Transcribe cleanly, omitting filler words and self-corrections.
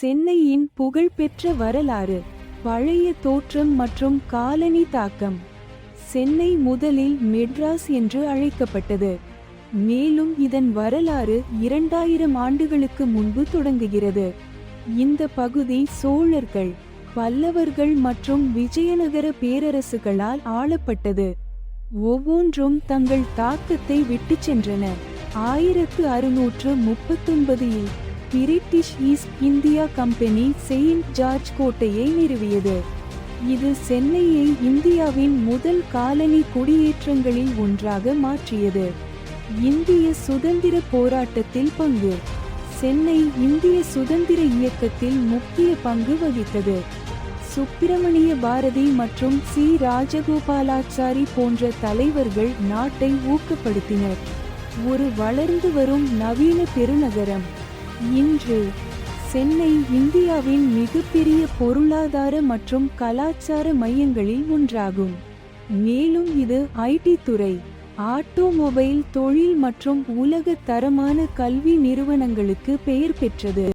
சென்னையின் புகழ்பெற்ற வரலாறு. பழைய தோற்றம் மற்றும் காலனி தாக்கம். சென்னை முதலில் மெட்ராஸ் என்று அழைக்கப்பட்டது. மேலும் இதன் வரலாறு 2000 ஆண்டுகளுக்கு முன்பு தொடங்குகிறது. இந்த பகுதி சோழர்கள், பல்லவர்கள் மற்றும் விஜயநகர பேரரசுகளால் ஆளப்பட்டது. ஒவ்வொன்றும் தங்கள் தாக்கத்தை விட்டுச் சென்றன. 1639இல் British East India company Saint George கோட்டையை நிறுவியது. இது சென்னையை இந்தியாவின் முதல் காலனி குடியேற்றங்களில் ஒன்றாக மாற்றியது. இந்திய சுதந்திர போராட்டத்தில் பங்கு. சென்னை இந்திய சுதந்திர இயக்கத்தில் முக்கிய பங்கு வகித்தது. சுப்பிரமணிய பாரதி மற்றும் சி. ராஜகோபாலாச்சாரி போன்ற தலைவர்கள் நாட்டை ஊக்கப்படுத்தினர். ஒரு வளர்ந்து வரும் நவீன பெருநகரம். இன்று சென்னை இந்தியாவின் மிகப்பெரிய பொருளாதார மற்றும் கலாச்சார மையங்களில் ஒன்றாகும். மேலும் இது ஐடி துறை, ஆட்டோமொபைல் தொழில் மற்றும் உலக தரமான கல்வி நிறுவனங்களுக்கு பெயர் பெற்றது.